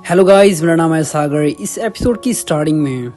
Hello guys, मेरा नाम है सागर। इस एपिसोड की स्टार्टिंग में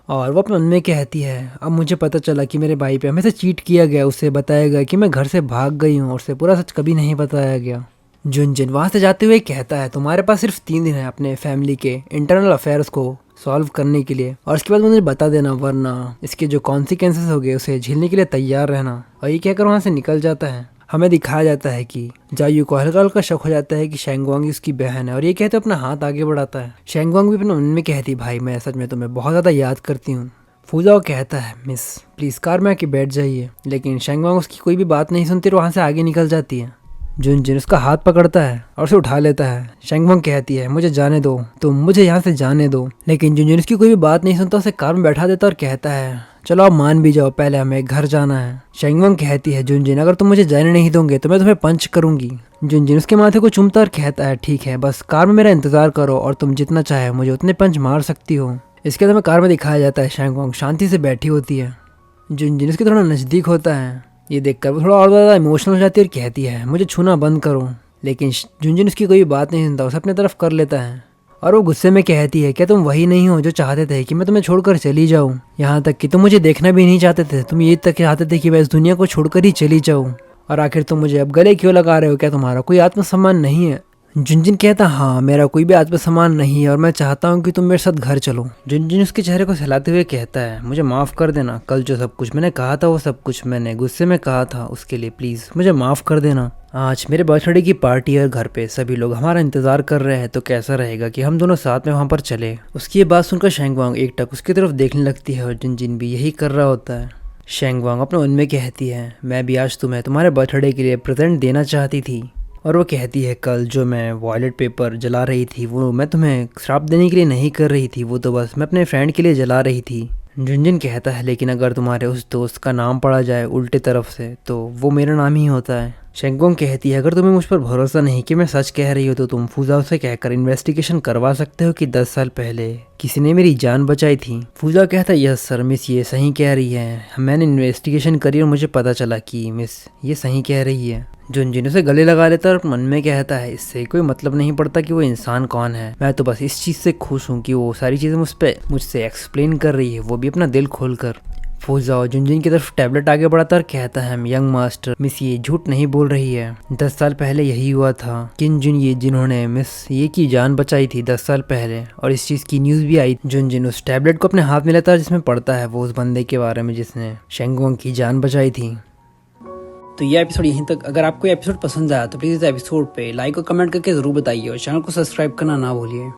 और वो अपने मन में कहती है, अब मुझे पता चला कि मेरे भाई पे हमें से चीट किया गया। उसे बताया गया कि मैं घर से भाग गई हूँ और उसे पूरा सच कभी नहीं बताया गया। जुनजिन वहाँ से जाते हुए कहता है, तुम्हारे पास सिर्फ 3 दिन है अपने फैमिली के इंटरनल अफेयर्स को सॉल्व करने के लिए, और इसके बाद मुझे बता देना, वरना इसके जो कॉन्सिक्वेंसेस हो गए उसे झेलने के लिए तैयार रहना। और ये कहकर वहाँ से निकल जाता है। हमें दिखाया जाता है कि जायू को हल्का हल्का शक हो जाता है कि शेंगवांग उसकी बहन है, और ये कहते अपना हाथ आगे बढ़ाता है। शेंगवांग भी अपने मन में कहती, भाई मैं सच में तुम्हें बहुत ज़्यादा याद करती हूँ। फूजाओ कहता है, मिस प्लीज़ कार में आके बैठ जाइए, लेकिन शेंगवांग उसकी कोई भी बात नहीं सुनती और वहाँ से आगे निकल जाती है। जुनजिन उसका हाथ पकड़ता है और उसे उठा लेता है। शेंगवांग कहती है, मुझे जाने दो, तुम मुझे यहाँ से जाने दो, लेकिन जुनजिन उसकी कोई भी बात नहीं सुनता, उसे कार में बैठा देता और कहता है, चलो आप मान भी जाओ, पहले हमें घर जाना है। शेंगवांग कहती है, जुनजिन अगर तुम मुझे जाने नहीं दोगे तो मैं तुम्हें पंच करूंगी। जुनजिन उसके माथे को चूमता और कहता है, ठीक है, बस कार में मेरा इंतजार करो और तुम जितना चाहे मुझे उतने पंच मार सकती हो। इसके बाद हमें कार में दिखाया जाता है शेंगवांग शांति से बैठी होती है। जुनजिन उसके थोड़ा नज़दीक होता है। ये देखकर वो थोड़ा और ज़्यादा इमोशनल हो जाती है और कहती है, मुझे छूना बंद करो, लेकिन जुनजिन उसकी कोई बात नहीं सुनता, उसे अपने तरफ कर लेता है। और वो गुस्से में कहती है, क्या तुम वही नहीं हो जो चाहते थे कि मैं तुम्हें छोड़कर चली जाऊं? यहाँ तक कि तुम मुझे देखना भी नहीं चाहते थे, तुम ये तक चाहते थे कि मैं इस दुनिया को छोड़कर ही चली जाऊं, और आखिर तुम मुझे अब गले क्यों लगा रहे हो? क्या तुम्हारा कोई आत्मसम्मान नहीं है? जुनजिन कहता, हाँ मेरा कोई भी आत्मसम्मान नहीं है और मैं चाहता हूँ कि तुम मेरे साथ घर चलो। जुनजिन उसके चेहरे को सहलाते हुए कहता है, मुझे माफ़ कर देना, कल जो सब कुछ मैंने कहा था वो सब कुछ मैंने गुस्से में कहा था, उसके लिए प्लीज़ मुझे माफ़ कर देना। आज मेरे बर्थडे की पार्टी है, घर पे सभी लोग हमारा इंतजार कर रहे हैं, तो कैसा रहेगा कि हम दोनों साथ में वहाँ पर चले। उसकी ये बात सुनकर शेंगवांग एकटक उसकी तरफ देखने लगती है और जुनजिन भी यही कर रहा होता है। शेंगवांग अपने मन में कहती है, मैं भी आज तुम्हें तुम्हारे बर्थडे के लिए प्रेजेंट देना चाहती थी। और वो कहती है, कल जो मैं वॉयलेट पेपर जला रही थी वो मैं तुम्हें श्राप देने के लिए नहीं कर रही थी, वो तो बस मैं अपने फ्रेंड के लिए जला रही थी। जुनजिन कहता है, लेकिन अगर तुम्हारे उस दोस्त का नाम पड़ा जाए उल्टे तरफ से तो वो मेरा नाम ही होता है। शेंगवांग कहती है, अगर तुम्हें मुझ पर भरोसा नहीं कि मैं सच कह रही हो तो तुम फूजाओ से कहकर इन्वेस्टिगेशन करवा सकते हो कि 10 साल पहले किसी ने मेरी जान बचाई थी। फूजा कहता है, यस सर, मिस ये सही कह रही है, मैंने इन्वेस्टिगेशन करी और मुझे पता चला कि मिस ये सही कह रही है। जुनजिन उसे गले लगा लेता है और मन में कहता है, इससे कोई मतलब नहीं पड़ता कि वो इंसान कौन है, मैं तो बस इस चीज़ से खुश हूँ कि वो सारी चीज़ें मुझसे एक्सप्लेन कर रही है, वो भी अपना दिल खोल कर। फूजाओ जुनजिन की तरफ टैबलेट आगे बढ़ाता और कहता है, यंग मास्टर, मिस ये झूठ नहीं बोल रही है, 10 साल पहले यही हुआ था। किन ये जिन्होंने मिस ये की जान बचाई थी 10 साल पहले, और इस चीज़ की न्यूज़ भी आई। जुनजिन उस टैबलेट को अपने हाथ में लेता है जिसमें पढ़ता है वो उस बंदे के बारे में जिसने शेंगवांग की जान बचाई थी। तो ये एपिसोड यहीं तक। अगर आपको एपिसोड पसंद आया तो प्लीज़ इस एपिसोड पे लाइक और कमेंट करके ज़रूर बताइए और चैनल को सब्सक्राइब करना ना भूलिए।